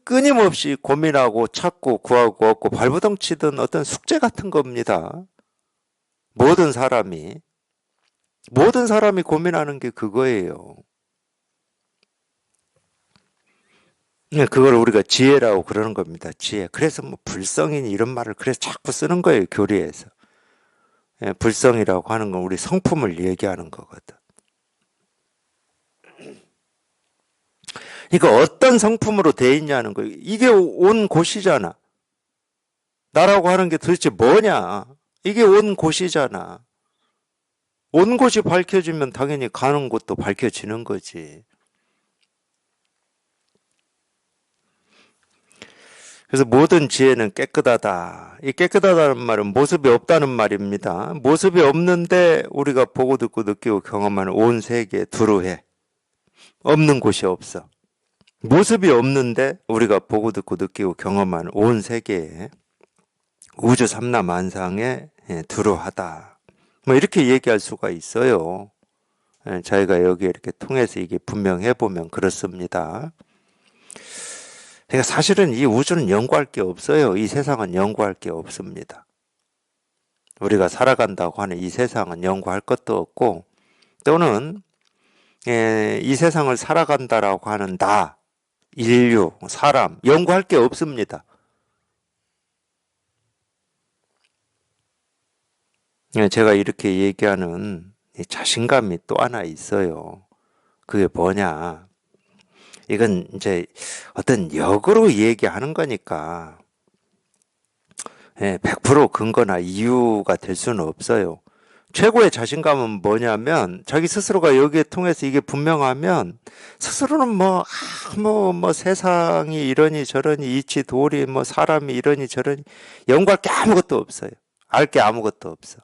끊임없이 고민하고 찾고 구하고 얻고 발버둥 치던 어떤 숙제 같은 겁니다. 모든 사람이 고민하는 게 그거예요. 그걸 우리가 지혜라고 그러는 겁니다. 지혜. 그래서 뭐 불성이니 이런 말을 그래서 자꾸 쓰는 거예요. 교리에서. 불성이라고 하는 건 우리 성품을 얘기하는 거거든. 그러니까 어떤 성품으로 돼 있냐는 거예요. 이게 온 곳이잖아. 나라고 하는 게 도대체 뭐냐? 이게 온 곳이잖아. 온 곳이 밝혀지면 당연히 가는 곳도 밝혀지는 거지. 그래서 모든 지혜는 깨끗하다. 이 깨끗하다는 말은 모습이 없다는 말입니다. 모습이 없는데 우리가 보고 듣고 느끼고 경험하는 온 세계에 두루해. 없는 곳이 없어. 모습이 없는데 우리가 보고 듣고 느끼고 경험하는 온 세계에 우주 삼라만상에 두루하다. 뭐 이렇게 얘기할 수가 있어요. 저희가 여기 이렇게 통해서 이게 분명해 보면 그렇습니다. 그러니까 사실은 이 우주는 연구할 게 없어요. 이 세상은 연구할 게 없습니다. 우리가 살아간다고 하는 이 세상은 연구할 것도 없고 또는 이 세상을 살아간다라고 하는 나, 인류, 사람 연구할 게 없습니다. 제가 이렇게 얘기하는 자신감이 또 하나 있어요. 그게 뭐냐? 이건 이제 어떤 역으로 얘기하는 거니까 100% 근거나 이유가 될 수는 없어요. 최고의 자신감은 뭐냐면 자기 스스로가 여기에 통해서 이게 분명하면 스스로는 뭐 세상이 이러니 저러니 이치 도리 뭐 사람이 이러니 저러니 연구할 게 아무것도 없어요. 알 게 아무것도 없어.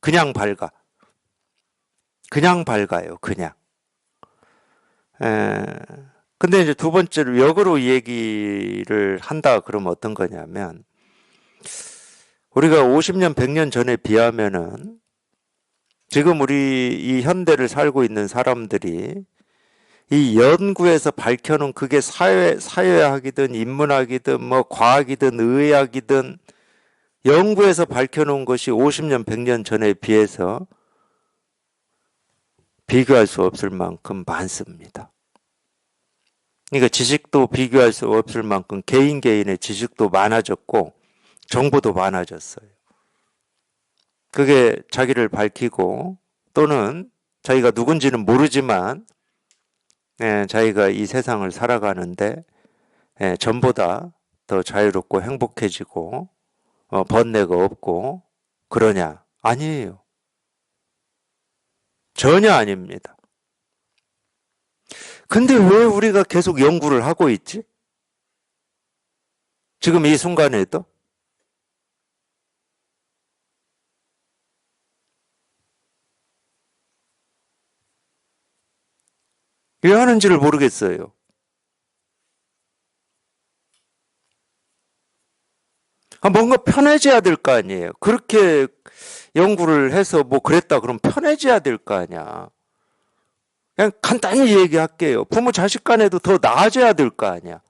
그냥 밝아. 그냥 밝아요. 그냥. 근데 이제 두 번째로 역으로 얘기를 한다 그러면 어떤 거냐면 우리가 50년, 100년 전에 비하면은 지금 우리 이 현대를 살고 있는 사람들이 이 연구에서 밝혀놓은 그게 사회학이든 인문학이든 뭐 과학이든 의학이든 연구에서 밝혀놓은 것이 50년, 100년 전에 비해서 비교할 수 없을 만큼 많습니다. 그러니까 지식도 비교할 수 없을 만큼 개인의 지식도 많아졌고 정보도 많아졌어요. 그게 자기를 밝히고 또는 자기가 누군지는 모르지만 자기가 이 세상을 살아가는데 전보다 더 자유롭고 행복해지고 번뇌가 없고 그러냐? 아니에요. 전혀 아닙니다. 근데 왜 우리가 계속 연구를 하고 있지? 지금 이 순간에도? 왜 하는지를 모르겠어요. 뭔가 편해져야 될 거 아니에요. 그렇게 연구를 해서 뭐 그랬다 그러면 편해져야 될 거 아니야. 그냥 간단히 얘기할게요. 부모 자식 간에도 더 나아져야 될 거 아니야.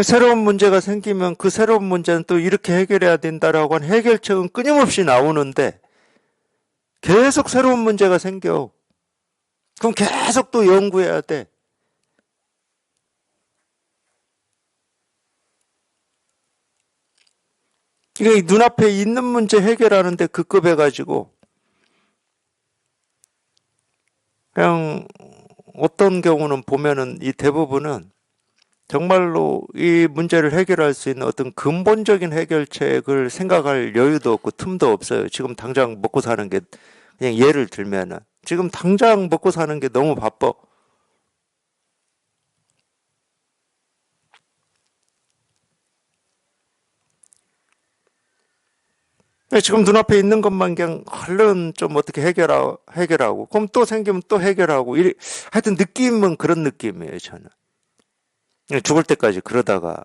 새로운 문제가 생기면 그 새로운 문제는 또 이렇게 해결해야 된다라고 하는 해결책은 끊임없이 나오는데 계속 새로운 문제가 생겨. 그럼 계속 또 연구해야 돼. 이게 눈앞에 있는 문제 해결하는데 급급해가지고 그냥 어떤 경우는 보면은 이 대부분은 정말로 이 문제를 해결할 수 있는 어떤 근본적인 해결책을 생각할 여유도 없고 틈도 없어요. 지금 당장 먹고 사는 게 그냥 예를 들면은 지금 당장 먹고 사는 게 너무 바빠. 지금 눈앞에 있는 것만 그냥 얼른 좀 어떻게 해결하고 그럼 또 생기면 또 해결하고 하여튼 느낌은 그런 느낌이에요, 저는. 죽을 때까지 그러다가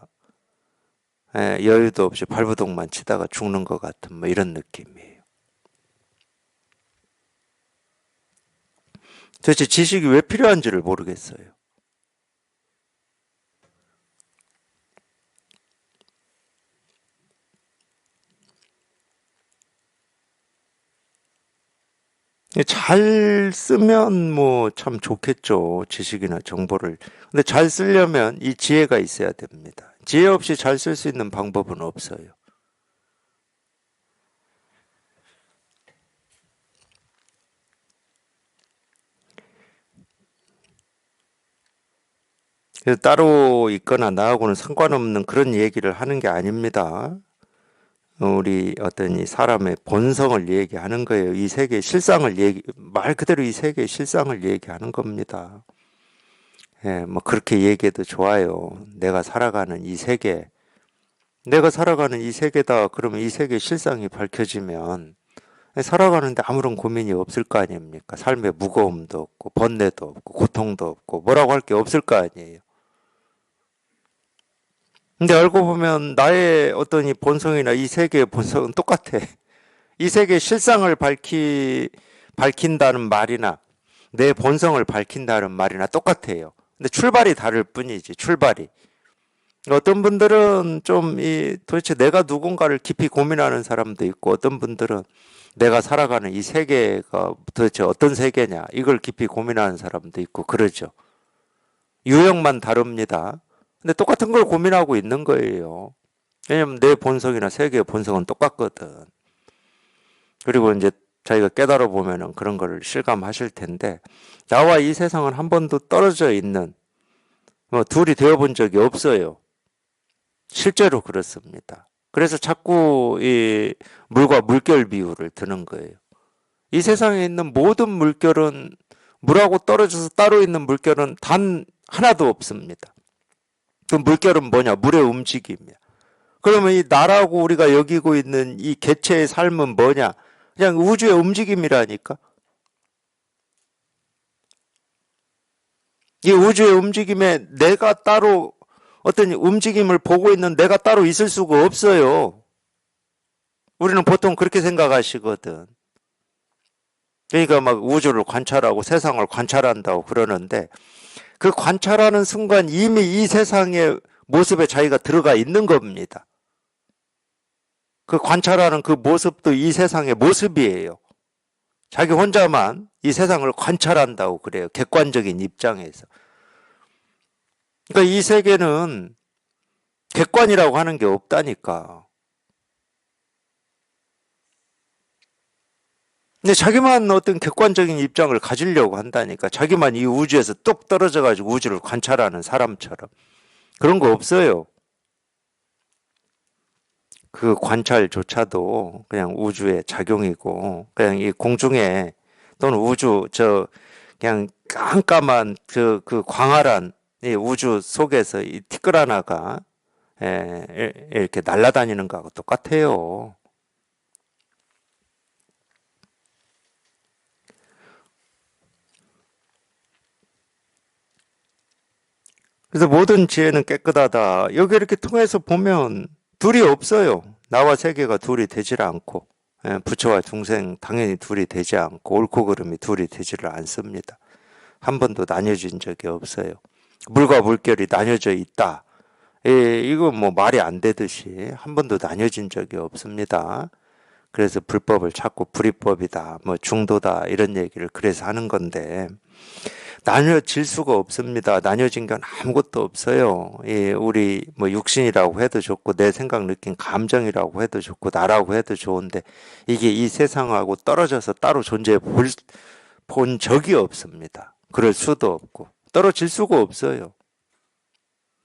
여유도 없이 발버둥만 치다가 죽는 것 같은 뭐 이런 느낌이에요. 도대체 지식이 왜 필요한지를 모르겠어요. 잘 쓰면 뭐 참 좋겠죠. 지식이나 정보를. 근데 잘 쓰려면 이 지혜가 있어야 됩니다. 지혜 없이 잘 쓸 수 있는 방법은 없어요. 그래서 따로 있거나 나하고는 상관없는 그런 얘기를 하는 게 아닙니다. 우리 어떤 이 사람의 본성을 얘기하는 거예요. 이 세계의 실상을 말 그대로 이 세계의 실상을 얘기하는 겁니다. 예, 뭐 그렇게 얘기해도 좋아요. 내가 살아가는 이 세계다. 그러면 이 세계의 실상이 밝혀지면 살아가는데 아무런 고민이 없을 거 아닙니까? 삶에 무거움도 없고 번뇌도 없고 고통도 없고 뭐라고 할 게 없을 거 아니에요. 근데 알고 보면 나의 어떤 이 본성이나 이 세계의 본성은 똑같아. 이 세계의 실상을 밝힌다는 말이나 내 본성을 밝힌다는 말이나 똑같아요. 근데 출발이 다를 뿐이지, 출발이. 어떤 분들은 좀 도대체 내가 누군가를 깊이 고민하는 사람도 있고 어떤 분들은 내가 살아가는 이 세계가 도대체 어떤 세계냐 이걸 깊이 고민하는 사람도 있고 그러죠. 유형만 다릅니다. 근데 똑같은 걸 고민하고 있는 거예요. 왜냐면 내 본성이나 세계의 본성은 똑같거든. 그리고 이제 자기가 깨달아 보면은 그런 걸 실감하실 텐데 나와 이 세상은 한 번도 떨어져 있는 뭐 둘이 되어 본 적이 없어요. 실제로 그렇습니다. 그래서 자꾸 이 물과 물결 비유를 드는 거예요. 이 세상에 있는 모든 물결은 물하고 떨어져서 따로 있는 물결은 단 하나도 없습니다. 그 물결은 뭐냐? 물의 움직임이야. 그러면 이 나라고 우리가 여기고 있는 이 개체의 삶은 뭐냐? 그냥 우주의 움직임이라니까. 이 우주의 움직임에 내가 따로 어떤 움직임을 보고 있는 내가 따로 있을 수가 없어요. 우리는 보통 그렇게 생각하시거든. 그러니까 막 우주를 관찰하고 세상을 관찰한다고 그러는데 그 관찰하는 순간 이미 이 세상의 모습에 자기가 들어가 있는 겁니다. 그 관찰하는 그 모습도 이 세상의 모습이에요. 자기 혼자만 이 세상을 관찰한다고 그래요. 객관적인 입장에서. 그러니까 이 세계는 객관이라고 하는 게 없다니까. 근데 자기만 어떤 객관적인 입장을 가지려고 한다니까. 자기만 이 우주에서 뚝 떨어져 가지고 우주를 관찰하는 사람처럼. 그런 거 없어요. 그 관찰조차도 그냥 우주의 작용이고 그냥 이 공중에 또는 우주 그냥 깜깜한 그 광활한 이 우주 속에서 이 티끌 하나가 이렇게 날아다니는 거하고 똑같아요. 그래서 모든 지혜는 깨끗하다. 여기 이렇게 통해서 보면 둘이 없어요. 나와 세계가 둘이 되질 않고 부처와 중생 당연히 둘이 되지 않고 옳고 그름이 둘이 되지를 않습니다. 한 번도 나뉘어진 적이 없어요. 물과 물결이 나뉘어져 있다. 이거 뭐 말이 안 되듯이 한 번도 나뉘어진 적이 없습니다. 그래서 불법을 찾고 불이법이다, 뭐 중도다 이런 얘기를 그래서 하는 건데 나뉘어질 수가 없습니다. 나뉘어진 건 아무것도 없어요. 예, 우리 뭐 육신이라고 해도 좋고 내 생각 느낀 감정이라고 해도 좋고 나라고 해도 좋은데 이게 이 세상하고 떨어져서 따로 존재해 본 적이 없습니다. 그럴 수도 없고 떨어질 수가 없어요.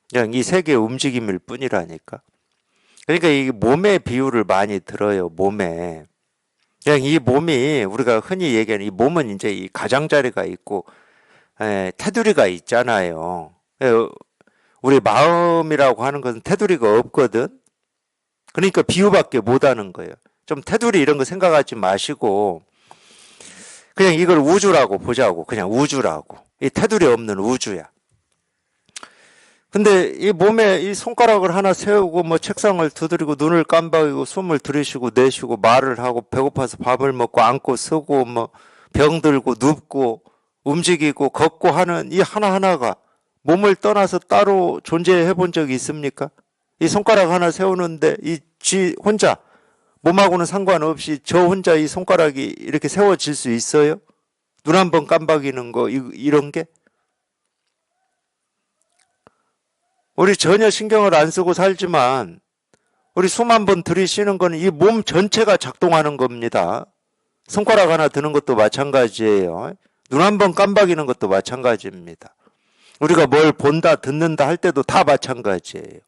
그냥 이 세계의 움직임일 뿐이라니까. 그러니까 이 몸의 비유를 많이 들어요. 몸에. 그냥 이 몸이 우리가 흔히 얘기하는 이 몸은 이제 이 가장자리가 있고 테두리가 있잖아요. 우리 마음이라고 하는 것은 테두리가 없거든. 그러니까 비유밖에 못 하는 거예요. 좀 테두리 이런 거 생각하지 마시고 그냥 이걸 우주라고 보자고. 그냥 우주라고. 이 테두리 없는 우주야. 근데 이 몸에 이 손가락을 하나 세우고 뭐 책상을 두드리고 눈을 깜박이고 숨을 들이쉬고 내쉬고 말을 하고 배고파서 밥을 먹고 앉고 서고 뭐 병들고 눕고 움직이고 걷고 하는 이 하나하나가 몸을 떠나서 따로 존재해 본 적이 있습니까? 이 손가락 하나 세우는데 이 쥐 혼자 몸하고는 상관없이 저 혼자 이 손가락이 이렇게 세워질 수 있어요? 눈 한 번 깜박이는 거 이런 게? 우리 전혀 신경을 안 쓰고 살지만 우리 숨 한 번 들이쉬는 거는 이 몸 전체가 작동하는 겁니다. 손가락 하나 드는 것도 마찬가지예요. 눈 한 번 깜박이는 것도 마찬가지입니다. 우리가 뭘 본다, 듣는다 할 때도 다 마찬가지예요.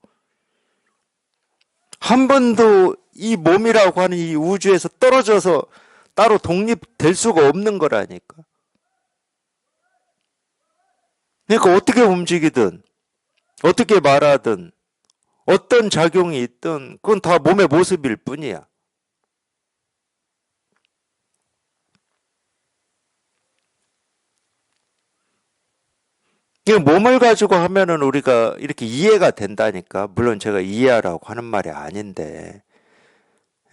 한 번도 이 몸이라고 하는 이 우주에서 떨어져서 따로 독립될 수가 없는 거라니까. 그러니까 어떻게 움직이든, 어떻게 말하든, 어떤 작용이 있든, 그건 다 몸의 모습일 뿐이야. 이 몸을 가지고 하면은 우리가 이렇게 이해가 된다니까. 물론 제가 이해하라고 하는 말이 아닌데.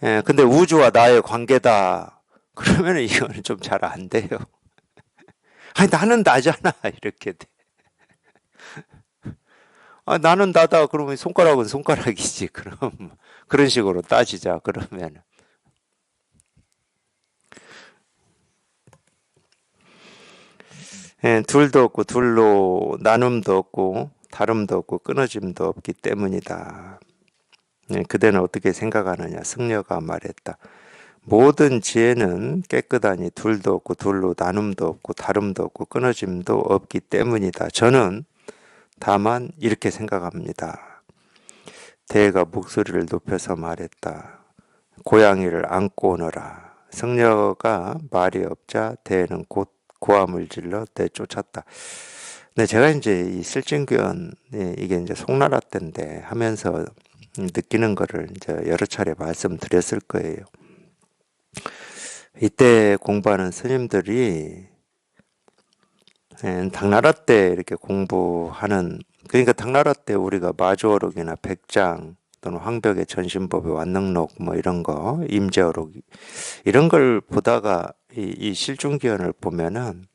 예, 근데 우주와 나의 관계다. 그러면은 이거는 좀 잘 안 돼요. 아니, 나는 나잖아. 이렇게 돼. 아, 나는 나다. 그러면 손가락은 손가락이지. 그럼. 그런 식으로 따지자. 그러면. 예, 둘도 없고, 둘로 나눔도 없고, 다름도 없고, 끊어짐도 없기 때문이다. 예, 그대는 어떻게 생각하느냐? 승려가 말했다. 모든 지혜는 깨끗하니 둘도 없고 둘로 나눔도 없고 다름도 없고 끊어짐도 없기 때문이다. 저는 다만 이렇게 생각합니다. 대가 목소리를 높여서 말했다. 고양이를 안고 오너라. 승려가 말이 없자 대는 곧 고함을 질러 내쫓았다. 근데 제가 이제 이 실증교현 이게 이제 송나라 때인데 하면서 느끼는 거를 이제 여러 차례 말씀드렸을 거예요. 이때 공부하는 스님들이 당나라 때 이렇게 공부하는, 그러니까 당나라 때 우리가 마주어록이나 백장 또는 황벽의 전신법의 완능록 뭐 이런 거, 임재어록 이런 걸 보다가 이 실중기원을 보면은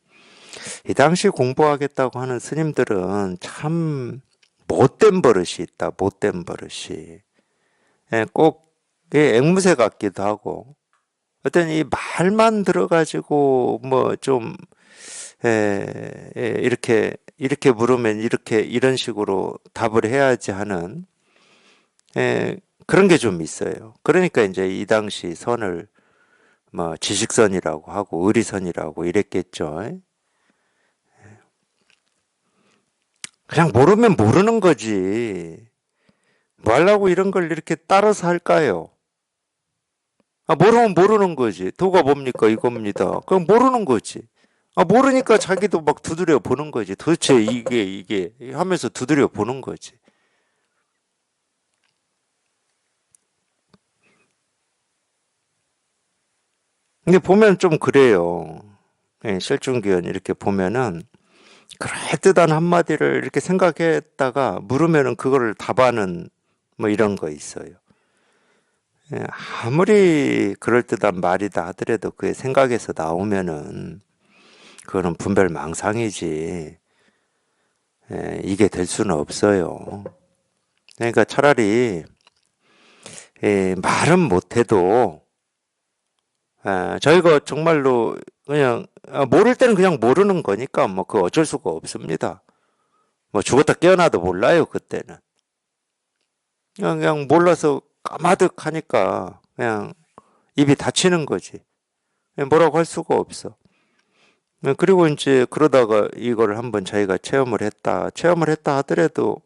이 당시 공부하겠다고 하는 스님들은 참 못된 버릇이 있다. 못된 버릇이. 꼭 앵무새 같기도 하고 어떤 이 말만 들어가지고 뭐 좀 이렇게 물으면 이렇게 이런 식으로 답을 해야지 하는 그런 게 좀 있어요. 그러니까 이제 이 당시 선을 뭐 지식선이라고 하고 의리선이라고 이랬겠죠. 그냥 모르면 모르는 거지. 뭐 하려고 이런 걸 이렇게 따라서 할까요? 아, 모르면 모르는 거지. 도가 뭡니까? 이겁니다. 그럼 모르는 거지. 아, 모르니까 자기도 막 두드려 보는 거지. 도대체 이게 하면서 두드려 보는 거지. 근데 보면 좀 그래요. 실중기원 이렇게 보면은 그럴듯한 한마디를 이렇게 생각했다가 물으면은 그거를 답하는 뭐 이런 거 있어요. 아무리 그럴듯한 말이다 하더라도 그게 생각에서 나오면은 그거는 분별망상이지. 이게 될 수는 없어요. 그러니까 차라리 말은 못해도 저희가 정말로 그냥 모를 때는 그냥 모르는 거니까 뭐 그 어쩔 수가 없습니다. 뭐 죽었다 깨어나도 몰라요 그때는. 그냥 몰라서 까마득하니까 그냥 입이 닫히는 거지. 뭐라고 할 수가 없어. 그리고 이제 그러다가 이걸 한번 자기가 체험을 했다 하더라도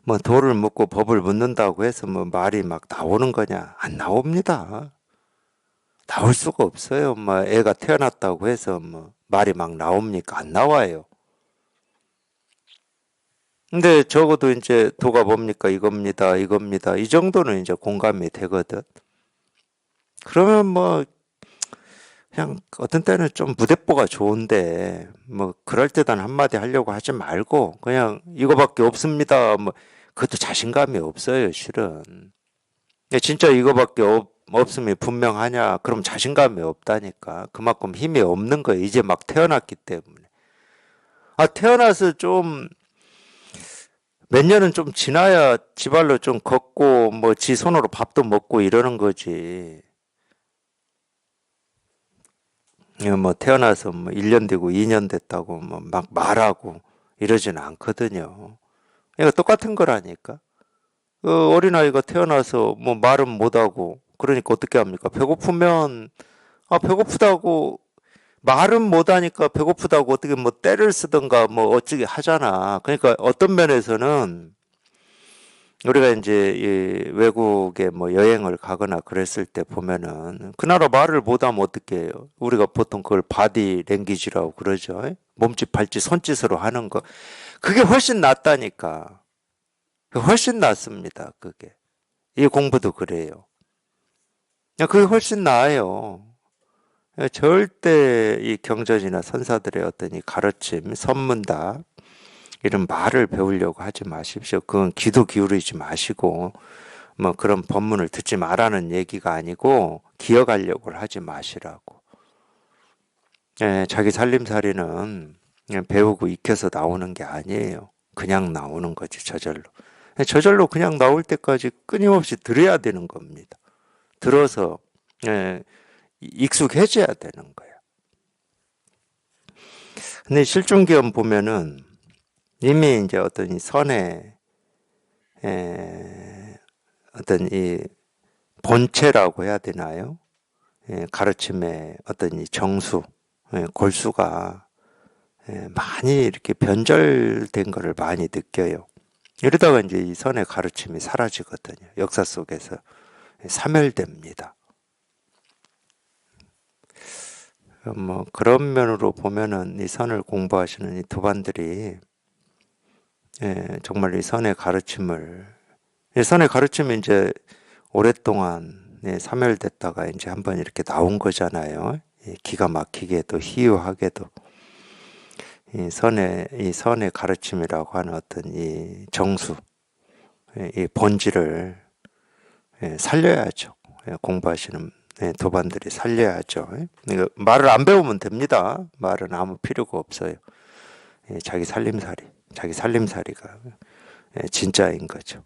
뭐 돌을 묻고 법을 묻는다고 해서 뭐 말이 막 나오는 거냐? 안 나옵니다. 나올 수가 없어요. 뭐 애가 태어났다고 해서 뭐 말이 막 나옵니까? 안 나와요. 근데 적어도 이제 도가 뭡니까? 이겁니다. 이 정도는 이제 공감이 되거든. 그러면 뭐 그냥 어떤 때는 좀 무대뽀가 좋은데 뭐 그럴듯한 한마디 하려고 하지 말고 그냥 이거밖에 없습니다. 뭐 그것도 자신감이 없어요, 실은. 진짜 이거밖에 없음이 분명하냐? 그럼 자신감이 없다니까. 그만큼 힘이 없는 거예요. 이제 막 태어났기 때문에. 태어나서 좀 몇 년은 좀 지나야 지발로 좀 걷고 뭐 지 손으로 밥도 먹고 이러는 거지. 뭐 태어나서 뭐 1년 되고 2년 됐다고 뭐 막 말하고 이러지는 않거든요. 그러니까 똑같은 거라니까. 어린아이가 태어나서 뭐 말은 못하고 그러니까 어떻게 합니까? 배고프면 배고프다고 말은 못하니까 배고프다고 어떻게 뭐 떼를 쓰든가 뭐 어찌게 하잖아. 그러니까 어떤 면에서는 우리가 이제 이 외국에 뭐 여행을 가거나 그랬을 때 보면은 그 나라 말을 못하면 어떻게 해요? 우리가 보통 그걸 바디 랭귀지라고 그러죠. 몸짓, 발짓, 손짓으로 하는 거. 그게 훨씬 낫다니까. 훨씬 낫습니다. 그게. 이 공부도 그래요. 그게 훨씬 나아요. 절대 이 경전이나 선사들의 어떤 이 가르침, 선문답 이런 말을 배우려고 하지 마십시오. 그건 귀도 기울이지 마시고 뭐 그런 법문을 듣지 말라는 얘기가 아니고 기억하려고 하지 마시라고. 자기 살림살이는 그냥 배우고 익혀서 나오는 게 아니에요. 그냥 나오는 거지 저절로. 저절로 그냥 나올 때까지 끊임없이 들어야 되는 겁니다. 들어서 익숙해져야 되는 거예요. 근데 실존기험 보면은 이미 이제 어떤 이 선의 어떤 이 본체라고 해야 되나요? 가르침의 어떤 이 정수, 골수가 많이 이렇게 변절된 거를 많이 느껴요. 이러다가 이제 이 선의 가르침이 사라지거든요. 역사 속에서 사멸됩니다. 뭐 그런 면으로 보면은 이 선을 공부하시는 이 도반들이 정말 이 선의 가르침이 이제 오랫동안 사멸됐다가 이제 한번 이렇게 나온 거잖아요. 기가 막히게도 희유하게도 이 선의 가르침이라고 하는 어떤 이 정수, 이 본질을 살려야죠. 공부하시는 도반들이 살려야죠. 말을 안 배우면 됩니다. 말은 아무 필요가 없어요. 자기 살림살이가 진짜인 거죠.